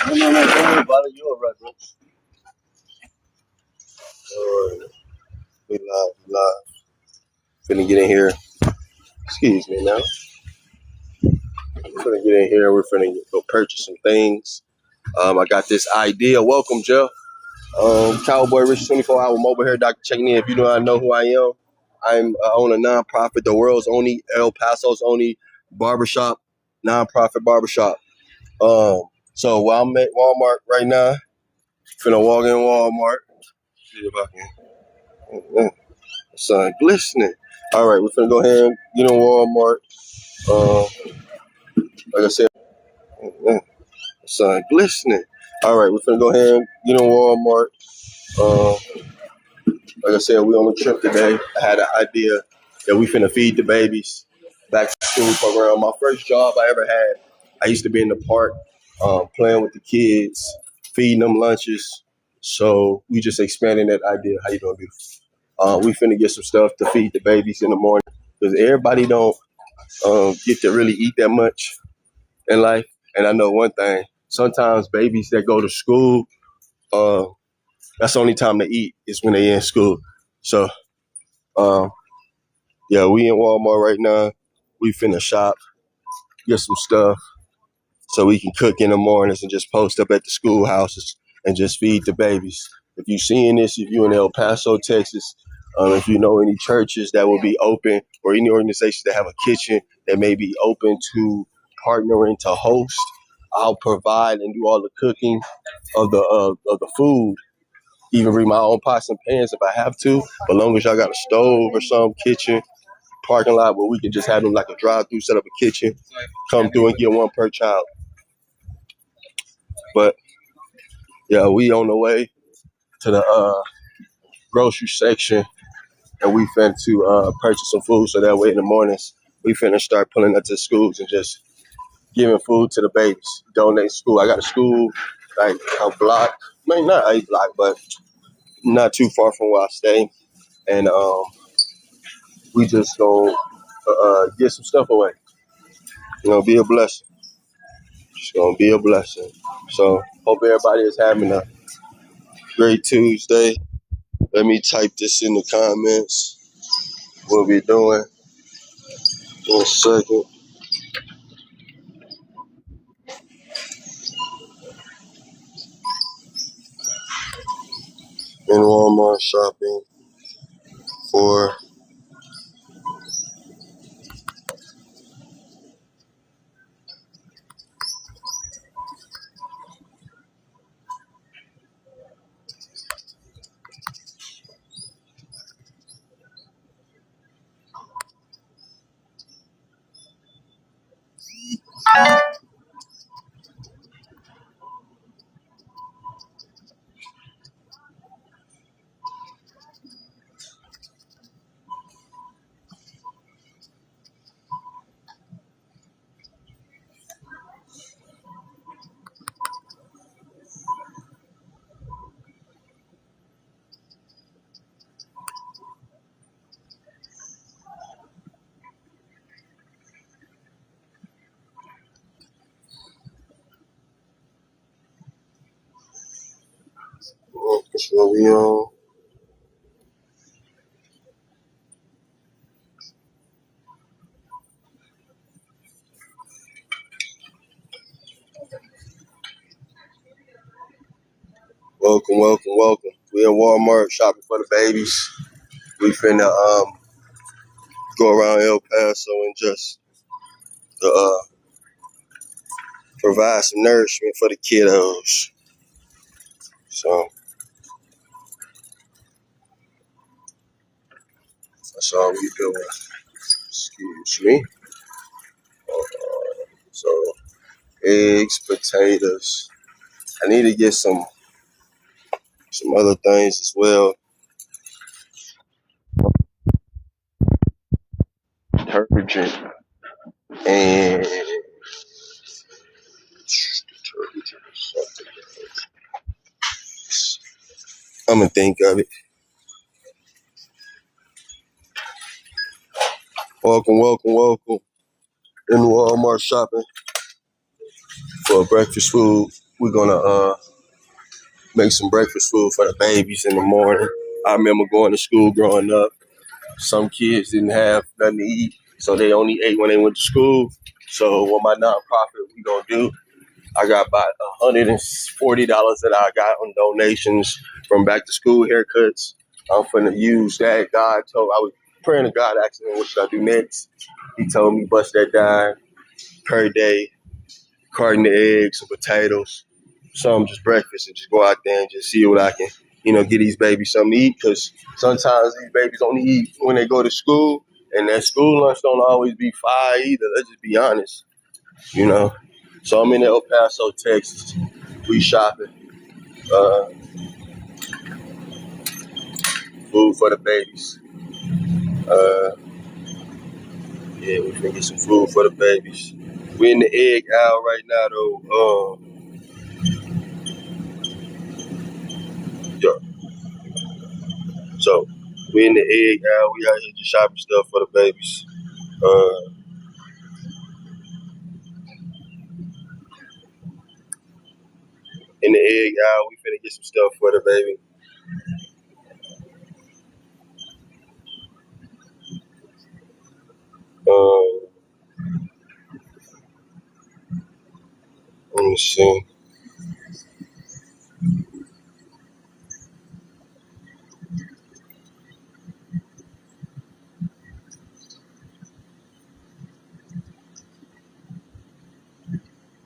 No, don't worry about it. You're all right, bro. Alright, we live. Finna get in here. Excuse me now. We're finna get in here. We're finna go purchase some things. I got this idea. Welcome, Jeff. Cowboy Richie, 24-hour mobile hair doctor checking in. If you do not know who I am, I own a nonprofit, the world's only, El Paso's only barbershop, nonprofit barbershop. So while I'm at Walmart right now, finna walk in Walmart. See if I can. Sun glistening. All right, we're finna go ahead and get in Walmart. Like I said, sun glistening. All right, we're finna go ahead and get in Walmart. Like I said, we on a trip today. I had an idea that we finna feed the babies back to school program. My first job I ever had, I used to be in the park playing with the kids, feeding them lunches. So we just expanding that idea. How you doing, beautiful? We finna get some stuff to feed the babies in the morning because everybody don't get to really eat that much in life. And I know one thing, sometimes babies that go to school, that's the only time they eat is when they in school. So, yeah, we in Walmart right now. We finna shop, get some stuff so we can cook in the mornings and just post up at the schoolhouses and just feed the babies. If you seeing this, if you in El Paso, Texas, if you know any churches that will be open or any organizations that have a kitchen that may be open to partnering to host, I'll provide and do all the cooking of the food. Even bring my own pots and pans if I have to, but long as y'all got a stove or some kitchen, parking lot where we can just have them like a drive-through, set up a kitchen, come through and get one per child. But yeah, we on the way to the grocery section, and we finna to purchase some food so that way in the mornings we finna start pulling up to schools and just giving food to the babies, donate school. I got a school like a block, maybe not a block, but not too far from where I stay, and we just gonna get some stuff away. Be a blessing. It's gonna be a blessing. So hope everybody is having a great Tuesday. Let me type this in the comments. What we doing? In a second. In Walmart shopping for that's what we on. Welcome, welcome, welcome. We in Walmart shopping for the babies. We finna go around El Paso and just provide some nourishment for the kiddos. So that's all we doing. Excuse me. So eggs, potatoes. I need to get some other things as well. Detergent and detergent or something else. I'm gonna think of it. Welcome, welcome, welcome. In Walmart shopping for breakfast food. We're gonna make some breakfast food for the babies in the morning. I remember going to school growing up. Some kids didn't have nothing to eat, so they only ate when they went to school. So what my nonprofit we gonna do, I got about $140 that I got on donations from back to school haircuts. I'm finna use that. God told I was praying to God, asking him what should I do next. He told me bust that dime per day, carton of eggs and potatoes, some just breakfast, and just go out there and just see what I can, get these babies something to eat. Because sometimes these babies only eat when they go to school, and that school lunch don't always be fire either. Let's just be honest, you know. So I'm in El Paso, Texas. We shopping, uh, food for the babies. Uh, yeah, we finna get some food for the babies. We in the egg aisle right now, though. Yeah. So we in the egg aisle. We out here just shopping stuff for the babies. In the egg aisle, we finna get some stuff for the baby. Um, Let me see.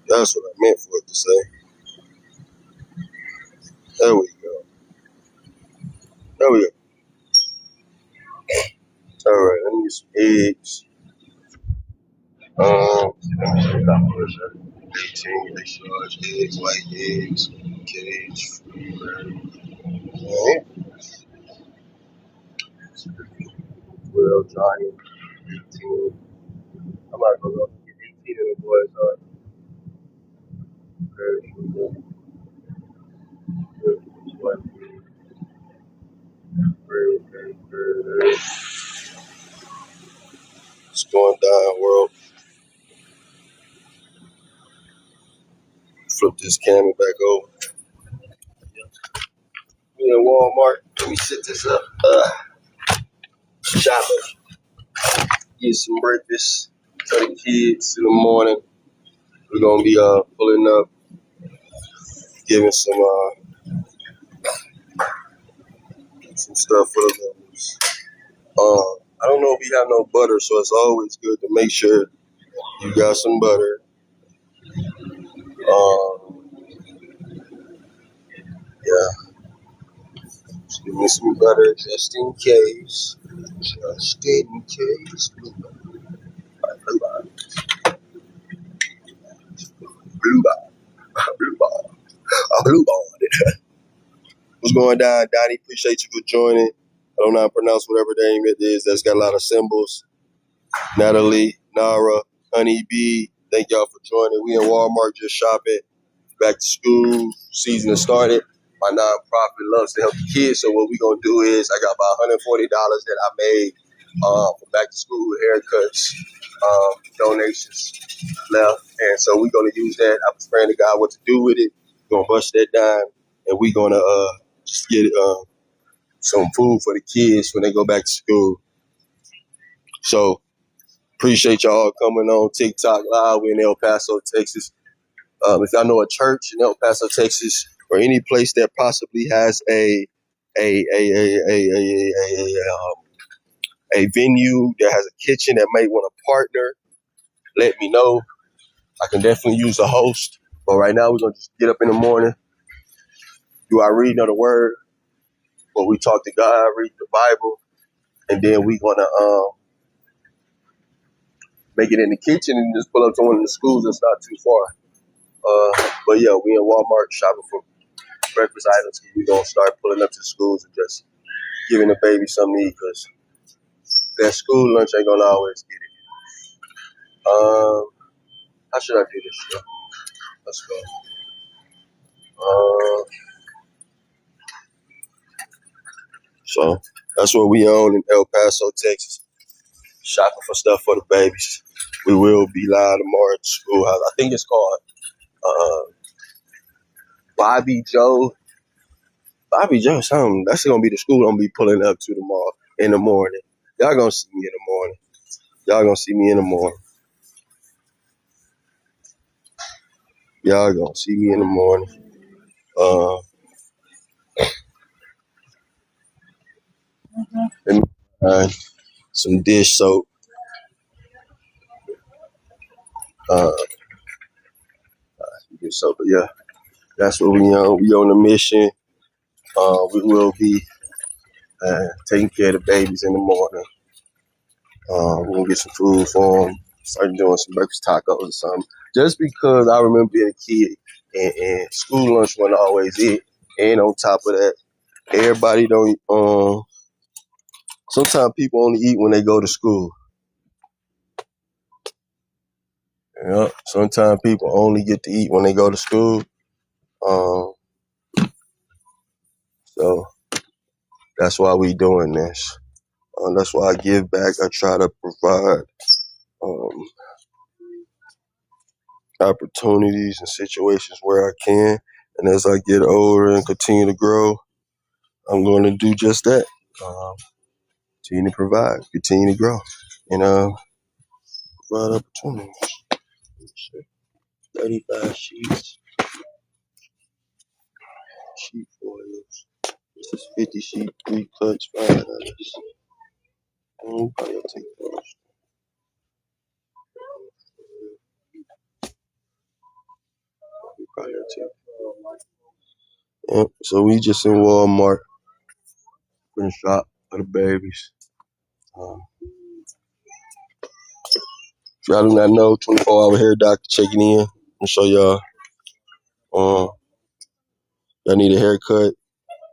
That's what I meant for it to say. There we go. There we go. All right, let me get some eggs. Let me see how much. 18 extra large eggs, white eggs, cage, free range. Alright. 12 giant, 18. I'm not gonna go get 18 of the boys on. It's going down, world. Flip this camera back over. We in Walmart. Let me set this up. Shopping. Get some breakfast for the kids in the morning. We're gonna be pulling up, giving some stuff for the babies. I don't know if we have no butter, so it's always good to make sure you got some butter. Yeah, just give me some butter just in case. Just in case. Blue ball. Blue ball. Blue ball. A blue ball. What's going down, Donnie? Appreciate you for joining. I don't know how to pronounce whatever name it is. That's got a lot of symbols. Natalie, Nara, Honey Bee, thank y'all for joining. We in Walmart just shopping. Back to school season has started. My nonprofit loves to help the kids. So what we gonna do is I got about $140 that I made for back to school haircuts, donations left. And so we're gonna use that. I was praying to God what to do with it. We're gonna bust that dime and we're gonna just get some food for the kids when they go back to school. So appreciate y'all coming on TikTok Live. We're in El Paso, Texas. If y'all know a church in El Paso, Texas, or any place that possibly has a venue that has a kitchen that might want to partner, let me know. I can definitely use a host. But right now, we're gonna just get up in the morning, do our reading of the Word, where we talk to God, read the Bible, and then we're gonna make it in the kitchen and just pull up to one of the schools that's not too far. But yeah, we in Walmart shopping for breakfast items. We're going to start pulling up to the schools and just giving the baby something to eat because that school lunch ain't going to always get it. How should I do this show? Let's go. So that's what we own in El Paso, Texas. Shopping for stuff for the babies. We will be live tomorrow at the schoolhouse. I think it's called Bobby Joe. Bobby Joe, something. That's gonna be the school I'm gonna be pulling up to tomorrow in the morning. Y'all gonna see me in the morning. Y'all gonna see me in the morning. Y'all gonna see me in the morning. Let me find some dish soap. Dish soap, but yeah, that's what we on. We on a mission. We will be taking care of the babies in the morning. We're gonna get some food for them. Start doing some breakfast tacos or something. Just because I remember being a kid and school lunch wasn't always it. And on top of that, everybody don't. Sometimes people only eat when they go to school. Yeah. Sometimes people only get to eat when they go to school. So that's why we doing this. That's why I give back. I try to provide opportunities and situations where I can. And as I get older and continue to grow, I'm going to do just that. Continue to provide, continue to grow, and provide opportunities. 35 sheets, sheet foils. This is 50 sheet, 3 cuts, $5. Probably take those. Probably take. Yep. So we just in Walmart, in the shop for the babies. If y'all do not know, 24-hour hair doctor checking in and show y'all. Y'all need a haircut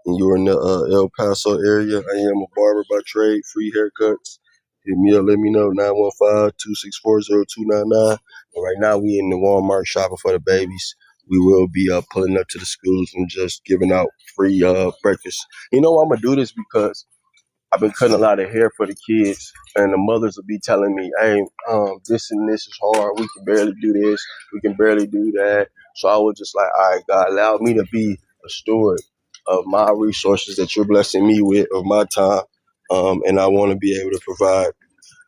and you're in the El Paso area. I am a barber by trade, free haircuts. Hit me up, let me know, 915-264-0299. And right now we in the Walmart shopping for the babies. We will be pulling up to the schools and just giving out free breakfast. You know, I'm going to do this because I've been cutting a lot of hair for the kids, and the mothers will be telling me, hey, this and this is hard. We can barely do this. We can barely do that. So I was just like, all right, God, allow me to be a steward of my resources that you're blessing me with, of my time. And I want to be able to provide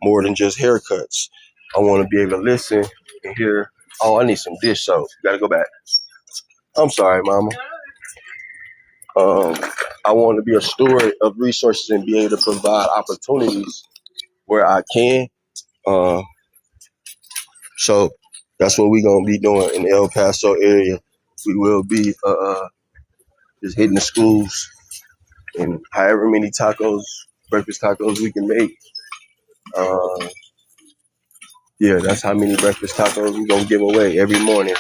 more than just haircuts. I want to be able to listen and hear, oh, I need some dish soap. Got to go back. I'm sorry, Mama. I want to be a steward of resources and be able to provide opportunities where I can. So that's what we're going to be doing in the El Paso area. We will be just hitting the schools and however many tacos, breakfast tacos we can make. Yeah, that's how many breakfast tacos we're going to give away every morning.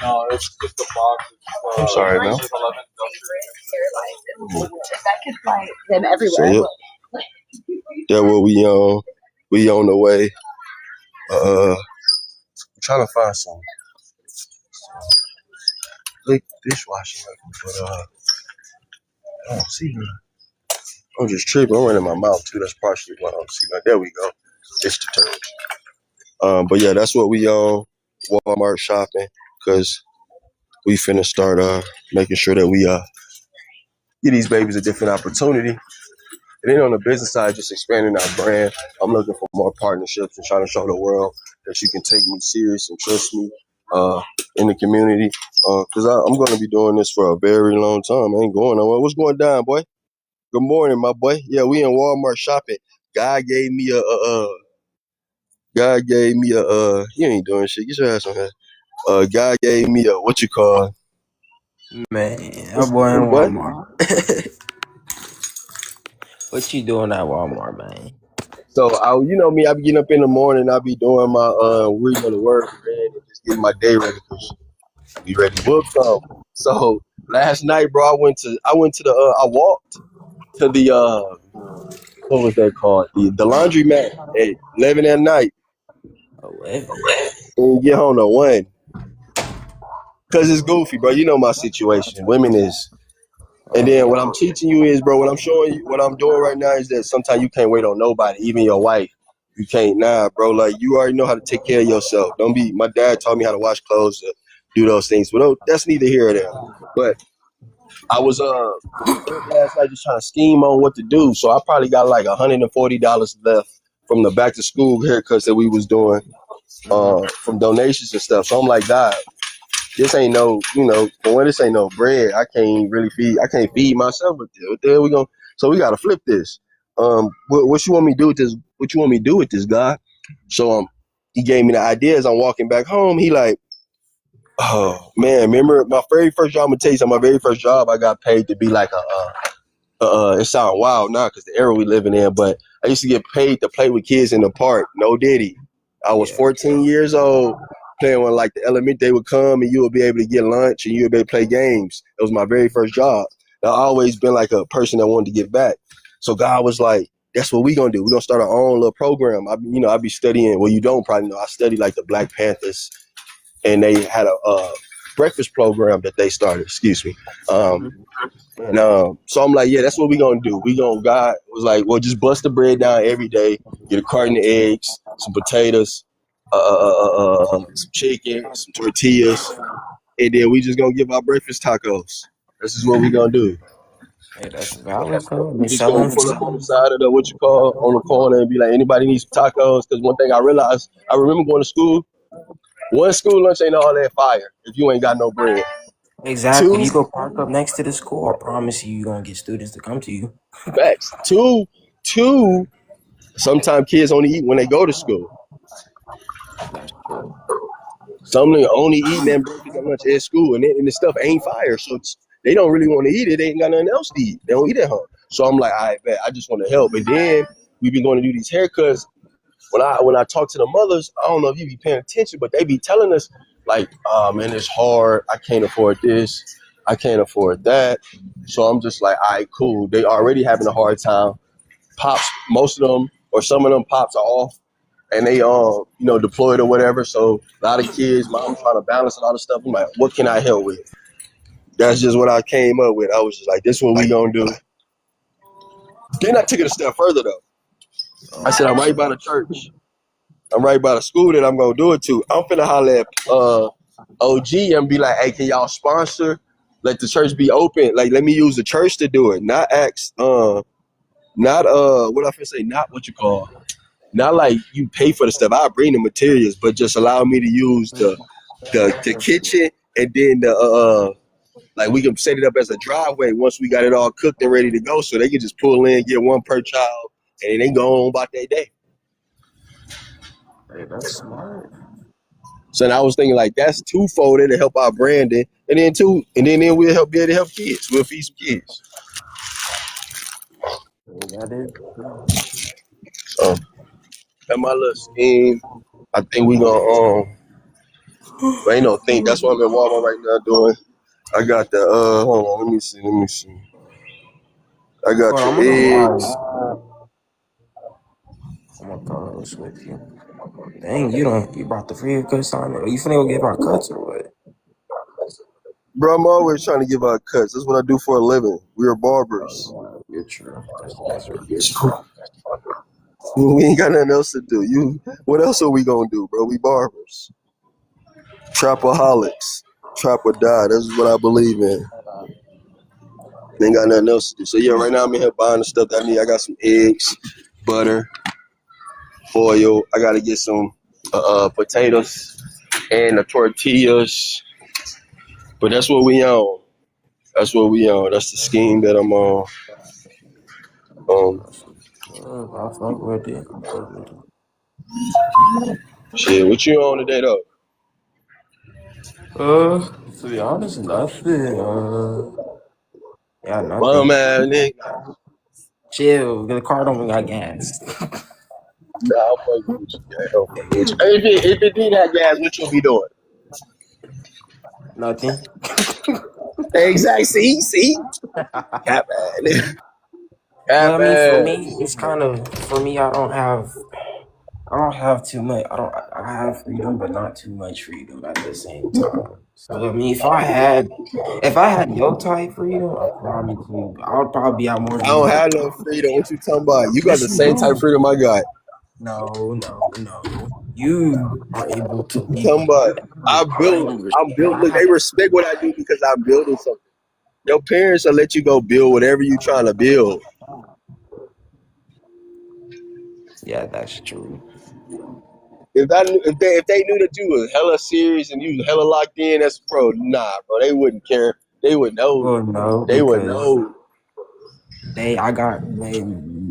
No, it's just the box. I'm sorry, man. That could fly them everywhere. So, yeah, well, we on the way. I'm trying to find some lick dishwashing liquid, but I don't see none. I'm just tripping. I'm running my mouth too. That's partially why I don't see none. There we go. It's detergent. But yeah, that's what we on Walmart shopping because we finna start making sure that we give these babies a different opportunity. And then on the business side, just expanding our brand. I'm looking for more partnerships and trying to show the world that you can take me serious and trust me in the community. Because I'm going to be doing this for a very long time. I ain't going nowhere. What's going down, boy? Good morning, my boy. Yeah, we in Walmart shopping. God gave me you ain't doing shit. Get your ass on here. God gave me what you call? Man, I'm boy in Walmart. What you doing at Walmart, man? So, you know me, I be getting up in the morning. I be doing my reading of the word, man, and just getting my day ready. Be ready to book some. So last night, bro, I walked to the what was that called? The laundromat at 11 at night. 11. And get home to 1. Cause it's goofy, bro. You know my situation. Women is. And then what I'm teaching you is, bro, what I'm showing you, what I'm doing right now is that sometimes you can't wait on nobody, even your wife. You can't, nah, bro. Like you already know how to take care of yourself. Don't be. My dad taught me how to wash clothes, do those things. But that's neither here or there. But I was up last night just trying to scheme on what to do. So I probably got like $140 left from the back to school haircuts that we was doing from donations and stuff. So I'm like, God, this ain't no, for one, this ain't no bread. I can't feed myself with this. What the hell we going? So we got to flip this. What you want me to do with this? What you want me to do with this, God? So he gave me the idea as I'm walking back home. He like, oh man, remember my very first job? I'm gonna tell you something. My very first job, I got paid to be like it sounds wild now because the era we living in, but I used to get paid to play with kids in the park. No diddy. I was Yeah. 14 years old playing when like the element they would come and you would be able to get lunch and you would be able to play games. It was my very first job. I've always been like a person that wanted to give back. So God was like, that's what we gonna do. We're gonna start our own little program. I be studying, well, you don't probably know, I studied like the Black Panthers and they had a breakfast program that they started, excuse me. Mm-hmm. And so I'm like, yeah, that's what we gonna do. God was like, well, just bust the bread down every day, get a carton of eggs, some potatoes, some chicken, some tortillas, and then we just gonna give our breakfast tacos. This is what we gonna do. Hey, that's valid though. We They just gonna selling. pull up on the side of the what you call on the corner and be like, anybody needs some tacos? Because one thing I realized, I remember going to school. One, school lunch ain't all that fire if you ain't got no bread. Exactly. Two, You go park up next to the school. I promise you, you're gonna get students to come to you. facts. Two. Sometimes kids only eat when they go to school. That's true. Some of them only eating that breakfast and lunch at school, and the stuff ain't fire, so they don't really want to eat it. They ain't got nothing else to eat. They don't eat at home. So I'm like, I bet I just want to help. And then we've been going to do these haircuts. When I talk to the mothers, I don't know if you be paying attention, but they be telling us like, oh man, it's hard. I can't afford this. I can't afford that. So I'm just like, all right, cool. They already having a hard time. Pops, most of them or some of them pops are off and they deployed or whatever. So a lot of kids, mom trying to balance a lot of stuff. I'm like, what can I help with? That's just what I came up with. I was just like, this is what we gonna do. Then I took it a step further though. I said, I'm right by the church. I'm right by the school that I'm gonna do it to. I'm finna holler at OG and be like, hey, can y'all sponsor? Let the church be open. Like, let me use the church to do it. Not ask not what I finna say, not what you call. Not like you pay for the stuff. I bring the materials, but just allow me to use the kitchen and then the like we can set it up as a driveway once we got it all cooked and ready to go, so they can just pull in, get one per child, and they go on about their day. Hey, that's smart. So I was thinking like that's twofold to help our branding, and then we'll help be able to help kids. We'll feed some kids. Hey, that is true. So that's my little scheme. I think we gonna but ain't no thing. That's what I'm in Walmart right now doing. I got the hold on, let me see. I got But the I'm gonna eggs. lie. I'm gonna co-host with you. Dang, you brought the free cuts on it. You finna go give our cuts or what? Bro, I'm always trying to give out cuts. That's what I do for a living. We are barbers. You're true. That's true. We ain't got nothing else to do. What else are we gonna do, bro? We barbers. Trapaholics. Trap or die. That's what I believe in. Ain't got nothing else to do. So yeah, right now I'm in here buying the stuff that I need. I got some eggs, butter, oil. I gotta get some potatoes and the tortillas. But that's what we on. That's what we on. That's the scheme that I'm on. Um, I fuck with it. I fuck with it. shit. What you on today though? To be honest, nothing. Yeah, Bum nothing. ass nigga. Chill. The car don't even got gas. Nah, I'm fucking with you. Yeah, I'm fucking with you. Hey, if it did have gas, what you be doing? Nothing. Exactly. See, cap ass. But Cap I mean, for ass. me, it's kind of for me. I don't have too much. I have freedom, but not too much freedom at the same time. So I mean, if I had your type freedom, I would probably be out more I than don't you. have no freedom. What you talking about? You got Yes, the you same type of do. freedom I got. No. You are able to leave Come on. highly I'm respect. built. Look, they respect what I do because I'm building something. Your parents will let you go build whatever you trying to build. Yeah, that's true. If they knew that you was hella serious and you was hella locked in, that's bro. Nah, bro. They wouldn't care. They would know. Well, no, They would because know.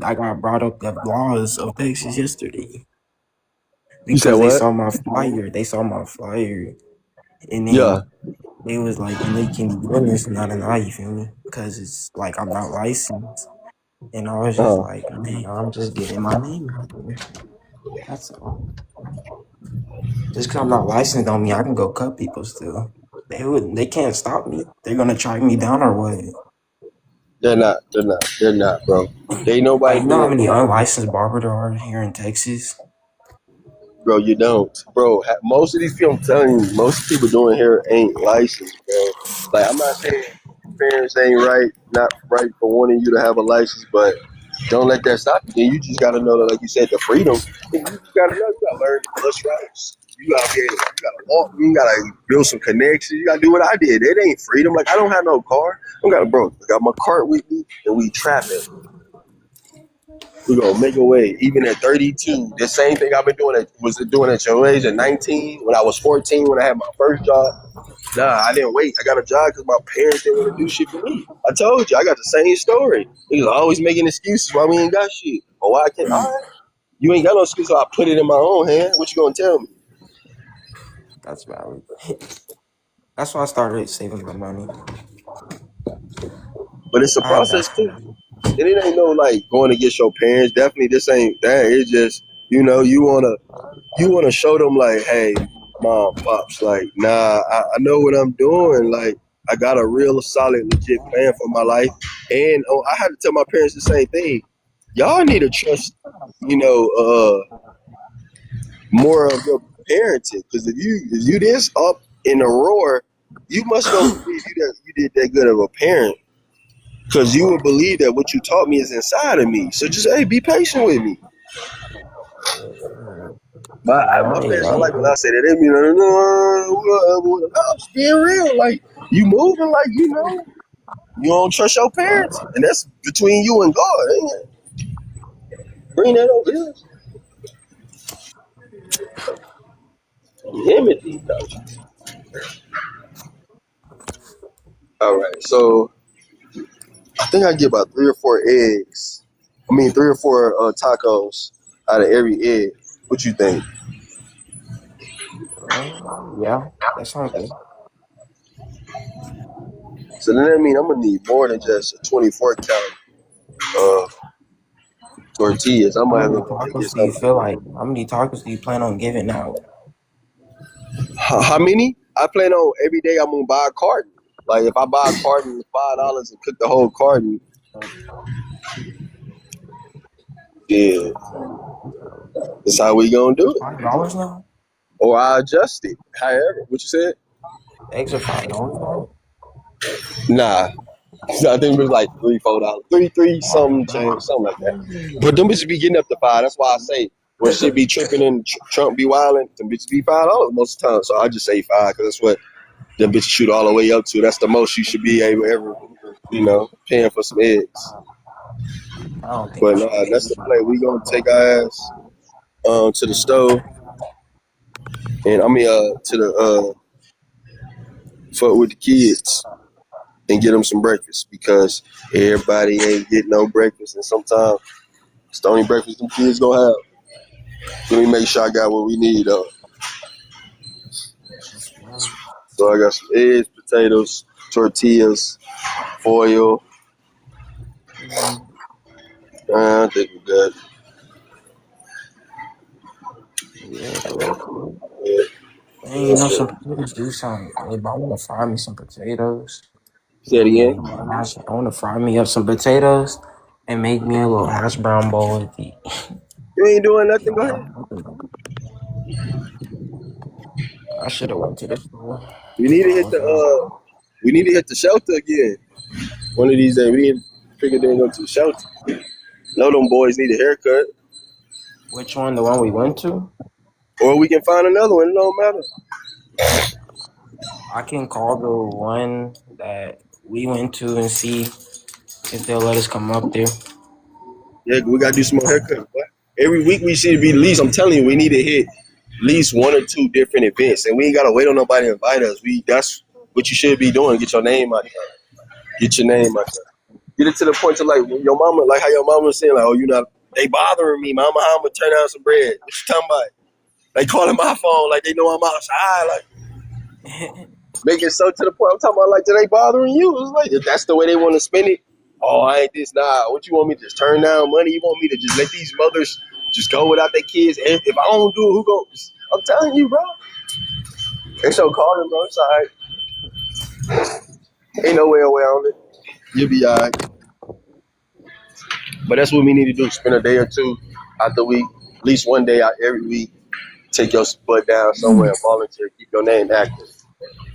I got brought up the laws of Texas yesterday You said because they what? saw my flyer. They saw my flyer, and Yeah. then they was like, "You know, you can be doing this, not an lie." You feel me? Because it's like I'm not licensed, and I was just Uh, like, "Man, I'm just getting my name out there." That's all. Just because I'm not licensed on me, I can go cut people still. They can't stop me. They're gonna track me down or what? they're not. They're not. They're not, bro. They ain't nobody Like, you know how doing. many unlicensed barbers there are here in Texas? Bro, you don't. Bro, most of these people, I'm telling you, most people doing here ain't licensed, bro. Like, I'm not saying parents ain't right, not right for wanting you to have a license, but don't let that stop you. You just got to know that, like you said, the freedom. You just got to know, you got to learn the bus routes. You got to be able, you got to walk, you got to build some connections. You got to do what I did. It ain't freedom. Like, I don't have no car. I got, bro, I got my cart with me, and we trapping. We're gonna make a way. Even at 32, the same thing I've been doing at your age at 19, when I was 14, when I had my first job. Nah, I didn't wait. I got a job because my parents didn't want to do shit for me. I told you, I got the same story. He was always making excuses why we ain't got shit. Or why I can't. All right, you ain't got no excuse, so I put it in my own hand. What you gonna tell me? That's valid. That's why I started saving my money. But it's a I have process that too. money. And it ain't no like going against your parents. Definitely, this ain't that. It's just you wanna show them like, hey, mom, pops, like, nah, I know what I'm doing. Like, I got a real solid, legit plan for my life. And I had to tell my parents the same thing. Y'all need to trust, you know, more of your parenting. Because if you this up in a roar, you must don't believe you did that good of a parent. Because you would believe that what you taught me is inside of me. So just, hey, be patient with me. My parents don't like when I say that. They be like, no, I'm just being real. Like, you moving like, you don't trust your parents. And that's between you and God, ain't it? Bring that over here. Enmity. All right. So I think I get about 3 or 4 eggs. I mean, 3 or 4 tacos out of every egg. What you think? Yeah, that sounds good. So then that means I'm going to need more than just a 24 count of tortillas. I'm How going to many have to go and get tacos do you some. feel like? How many tacos do you plan on giving out? How many? I plan on every day I'm gonna buy a carton. Like if I buy a carton for $5 and cook the whole carton, yeah, that's how we gonna do it. $5 now? Or I adjust it. However, what you said? Eggs are $5 now? Nah. I think it was like $3, $4. Three, Oh, something change, that's something like that. But crazy. them bitches be getting up to five. That's why I say when shit be tripping and Trump be wilding, them bitches be $5 most of the time. So I just say five because that's what them bitches shoot all the way up to. That's the most you should be able ever, paying for some eggs. I don't think But you nah, should be that's able the to. play. We gonna take our ass to the stove, and to the fuck with the kids and get them some breakfast because everybody ain't getting no breakfast, and sometimes it's the only breakfast them kids gonna have. Let me make sure I got what we need though. That's right. So I got some eggs, potatoes, tortillas, foil. Mhm. I think we're good. Yeah, bro. Yeah, Man, you that's know, it. some potatoes do sound good, but I want to fry me some potatoes Say it and again. make me I want to fry me up some potatoes and make me a little hash brown bowl with the. You ain't doing nothing. Go ahead. I should have went to the store. We need to I hit was not. the shelter again. One of these days we need to figure they go to the shelter. Know them boys need a haircut. Which one? The one we went to? Or we can find another one. It don't matter. I can call the one that we went to and see if they'll let us come up there. Yeah, we gotta do some more haircuts. Boy. Every week we should be at least. I'm telling you, we need to hit at least one or two different events, and we ain't gotta wait on nobody to invite us. That's what you should be doing. Get your name out there. Get your name out there. Get it to the point to like your mama, like how your mama was saying, like, oh, you not they bothering me, mama. How I'm gonna turn down some bread? What you talking about? They calling my phone like they know I'm outside, like make it so to the point. I'm talking about like, do they bothering you? It's like if that's the way they want to spend it. Oh, I ain't this. Nah, what you want me to just turn down money? You want me to just let these mothers just go without their kids? If I don't do it, who goes? I'm telling you, bro. They so calling, bro. It's all right. Ain't no way around it. You'll be all right. But that's what we need to do. Spend a day or two out the week, at least one day out every week. Take your butt down somewhere and volunteer. Keep your name active.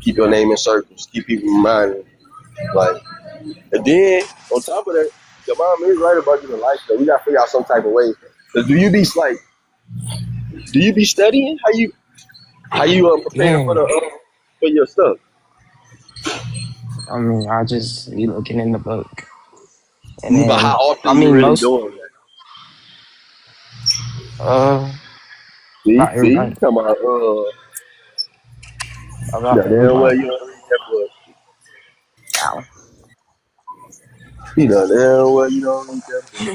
Keep your name in circles. Keep people reminded. Like, and then on top of that, your mom is right about giving life. So we gotta figure out some type of way. Cause do you be studying? How you preparing Yeah, for your stuff? I mean, I just be looking in the book, and But how then often I you mean really most doing that? not every See, you night. talking about About yeah, every damn well night. you don't read that book. Ow. You know damn well you don't read that book.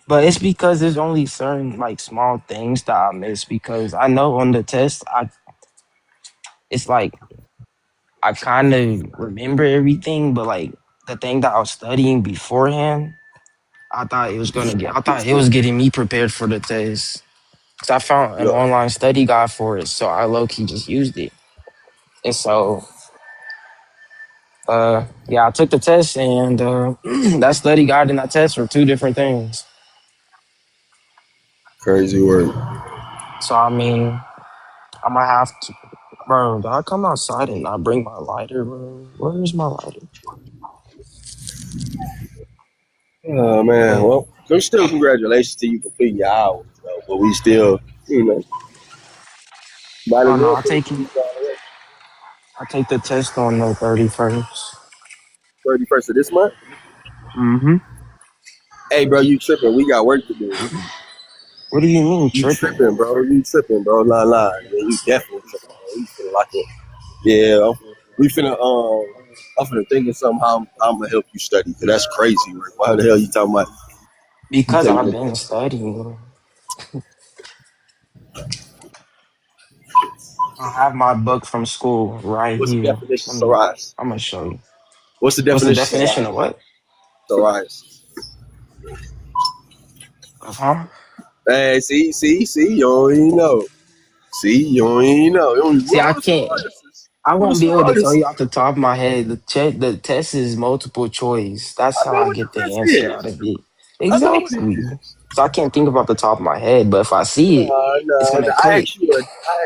But it's because there's only certain like small things that I miss because I know on the test it's like I kind of remember everything, but like the thing that I was studying beforehand, I thought it was getting me prepared for the test. Cause I found an Yeah, online study guide for it, so I low key just used it. And so, yeah, I took the test, and that study guide and that test were two different things. crazy word. So I mean, I'm gonna have to, bro. Did I come outside and not bring my lighter, bro? Where's my lighter? Oh man, But well, there's still congratulations to you completing your hours, though. But we still, might oh as no, well put it to you all the way. I take the test on the 31st. 31st of this month. Mm-hmm. Hey, bro, you tripping? We got work to do. What do you mean You tripping? tripping, bro? You tripping, bro? Nah. Yeah, you definitely tripping, bro. We finna lock it. Yeah, we finna. I'm finna think of something how I'm gonna help you study. Cause that's crazy, right? Why the hell you talking about? You Because taking I've it? been studying. I have my book from school right What's the here. definition Let of me. psoriasis? I'm gonna show you. What's the What's the definition of definition of what? psoriasis? Of huh? Hey, see, you don't even know. See, you don't even know. You don't even, See, I what is can't. psoriasis? I What won't is be able to tell psoriasis? you off the top of my head. The test is multiple choice. That's I how know I what the get the test answer out is. of it. I know what it Exactly. is. So I can't think of off the top of my head, but if I see it, it's Nah. gonna I click.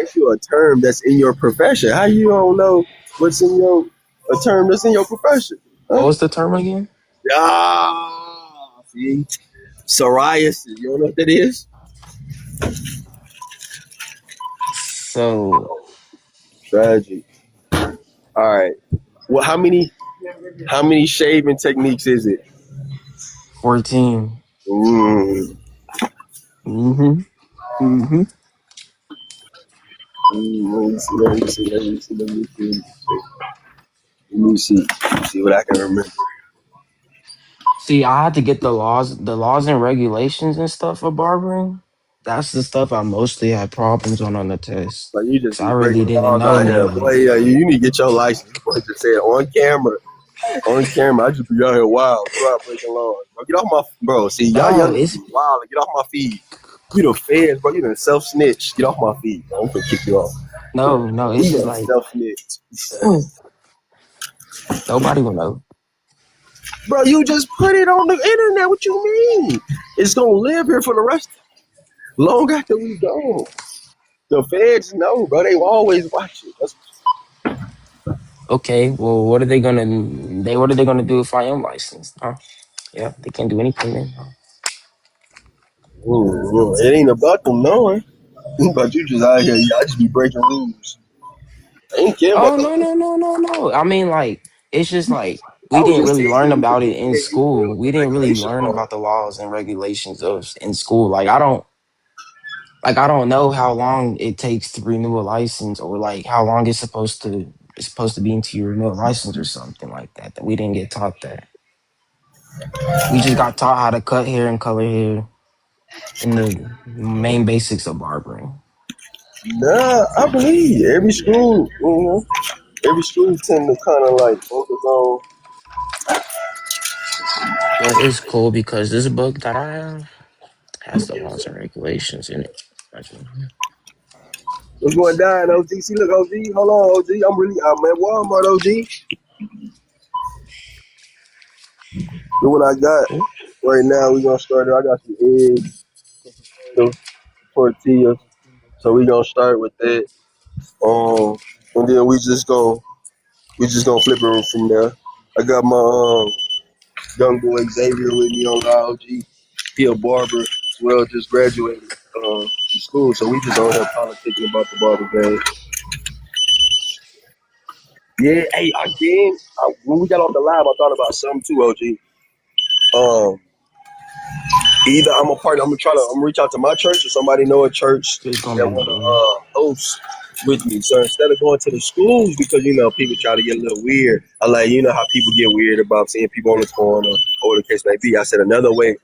asked you a term that's in your profession. How you don't know what's in your a term that's in your profession? What Huh? was the term again? See, psoriasis. You don't know what that is? So Tragic. All right. Well, how many shaving techniques is it? 14. Mm. Mm-hmm. Mm-hmm. Let me see what I can remember. See, I had to get the laws and regulations and stuff for barbering. That's the stuff I mostly had problems on the test. Like you just Cause I be really breaking didn't laws know out none here, of boy. it. Yeah, you need to get your license. Boy, just say it on camera. On camera, I just be out here wild, bro, breaking laws. Bro, get off my bro. See, y'all No, young niggas it's be wild. Get off my feed. You the feds, bro. You done self snitch. Get off my feed, bro. I'm gonna kick you off. no, it's You just done like self snitch, nobody will know. bro. You just put it on the internet. What you mean? It's gonna live here for the rest. Long after we go. The feds know, bro. They always watch it. Okay, well, what are they gonna do if I am licensed? Huh? Yeah, they can't do anything then. Huh? It ain't about them knowing. But you just out here. I just be breaking rules. I ain't care about Oh the no license. no no no no. I mean like it's just like I we was didn't just really learn teasing you about because it in you ain't school. rules We and didn't really regulations learn on it. about the laws and regulations of in school. Like I don't know how long it takes to renew a license or like how long it's supposed to be until you renew a license or something like that. That we didn't get taught that. We just got taught how to cut hair and color hair and the main basics of barbering. Nah, I believe every school, every school tend to kind of like focus on. Well, it's cool because this book that I have has the laws and regulations in it. What's going down, OG? See, look, OG. Hold on, OG. I'm at Walmart, OG. Look what I got. Right now, we gonna start it. I got some eggs, potatoes, tortillas. So we gonna start with that. And then we just gonna flip it from there. I got my young boy Xavier with me on OG. He a barber as well, just graduated from school. So we just on here politicking about the barber game. Yeah, hey, again, when we got off the live, I thought about something too, OG. Um, Either I'm gonna reach out to my church or somebody know a church It's gonna that be wanna both. host with me. So instead of going to the schools because people try to get a little weird. I like how people get weird about seeing people on the corner or whatever the case may be. I said another way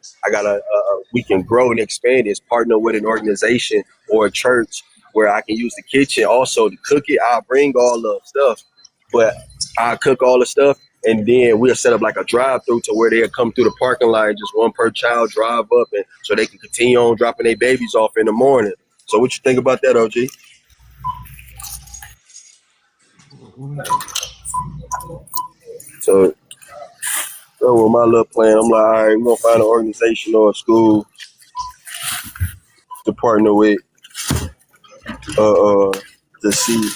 we can grow and expand is partner with an organization or a church where I can use the kitchen also to cook it. I'll bring all the stuff, but I cook all the stuff and then we'll set up like a drive through to where they'll come through the parking lot, just one per child drive up, and so they can continue on dropping their babies off in the morning. So what you think about that, OG? So, so with my little plan, I'm like, all right, we're gonna find an organization or a school to partner with, uh, uh to see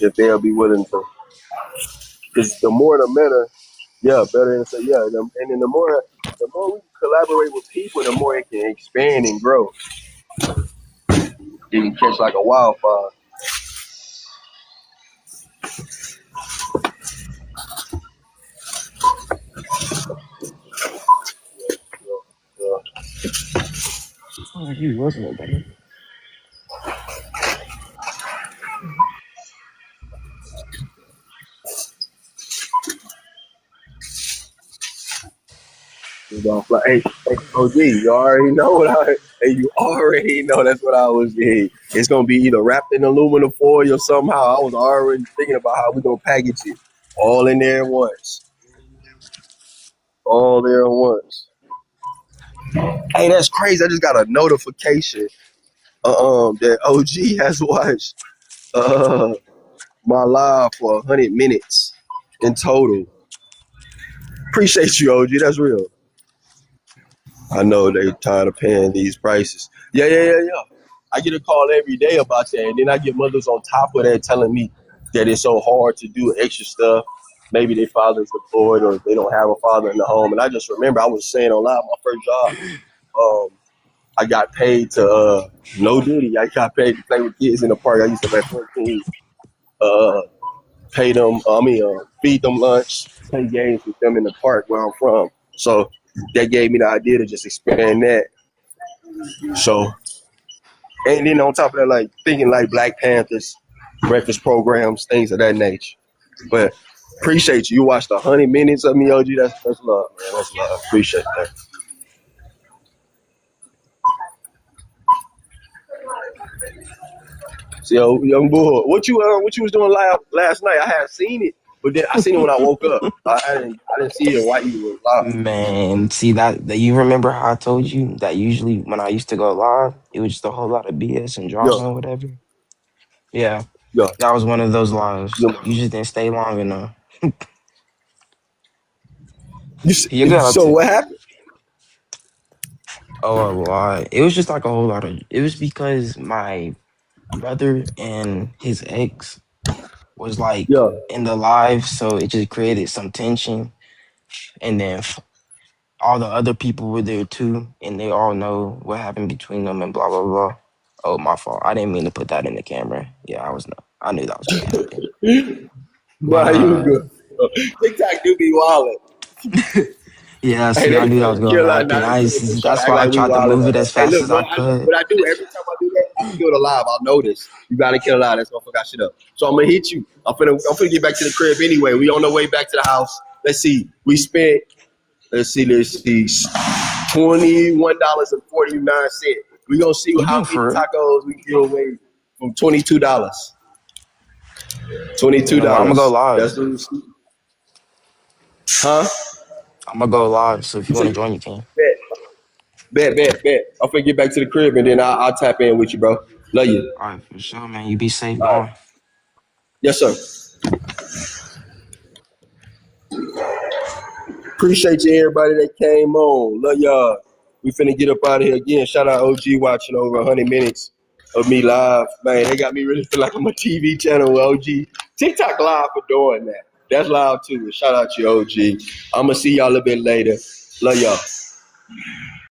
if they'll be willing to. Because the more the better, yeah, better than say yeah, and then the more we collaborate with people, the more it can expand and grow. You can catch like a wildfire. Yeah. Oh, you wasn't it, buddy? You gonna fly. Hey, OG, you already know hey, you already know that's what I was getting. It's gonna be either wrapped in aluminum foil or somehow. I was already thinking about how we gonna package it. All in there at once. All there at once. Hey, that's crazy. I just got a notification that OG has watched uh my live for 100 minutes in total. Appreciate you, OG. That's real. I know they tired of paying these prices. Yeah. I get a call every day about that, and then I get mothers on top of that telling me that it's so hard to do extra stuff. Maybe their father's deployed or they don't have a father in the home. And I just remember I was saying on live, my first job, um, I got paid to no duty. I got paid to play with kids in the park. I used to let 14 uh, pay them. Feed them lunch, play games with them in the park where I'm from. So that gave me the idea to just expand that. So, and then on top of that, like thinking like Black Panthers, breakfast programs, things of that nature. But appreciate you. You watched 100 minutes of me, OG. That's love, man. That's love. Appreciate that. So, yo, young bull, what you was doing live last night? I had seen it, but then I seen it when I woke up. I didn't see it while you were live. Man, see that you remember how I told you that usually when I used to go live, it was just a whole lot of BS and Yo, drama or whatever. Yeah, yo, that was one of those lives. yo. You just didn't stay long enough. You, You got so to. what happened? Oh, a lot. It was just like a whole lot of. It was because my brother and his ex was like Yo, in the live, so it just created some tension. And then all the other people were there too, and they all know what happened between them and blah blah blah. Oh, my fault. I didn't mean to put that in the camera. Yeah, I knew that was gonna happen. But Nah, you good. TikTok do be wildin'. yeah. Hey, See, I they knew that was finna gonna kill out happen. now. They finna try to That's act why I like we tried to wildin'. move it as Hey, fast look, as bro. I could. What I do every time I do that, I do it live. I'll notice you gotta kill it out. That's motherfucker got shit up. So I'm gonna hit you. I'm finna get back to the crib anyway. We on the way back to the house. Let's see. We spent. Let's see. $21.49. We gonna see how You many for real? tacos we give away from $22. Twenty-two Yeah, well, I'm gonna go dollars. live. That's what we see. Huh? I'm gonna go live. So if You you want say to join, you can. bet. I'm finna get back to the crib and then I'll tap in with you, bro. Love you. All right, for sure, man. You be safe All right. going. Yes, sir. Appreciate you, everybody that came on. Love y'all. We finna get up out of here again. Shout out OG watching over 100 minutes of me live. Man, they got me really feel like I'm a TV channel with OG. TikTok live for doing that. That's live too. Shout out to you, OG. I'm gonna see y'all a bit later. Love y'all.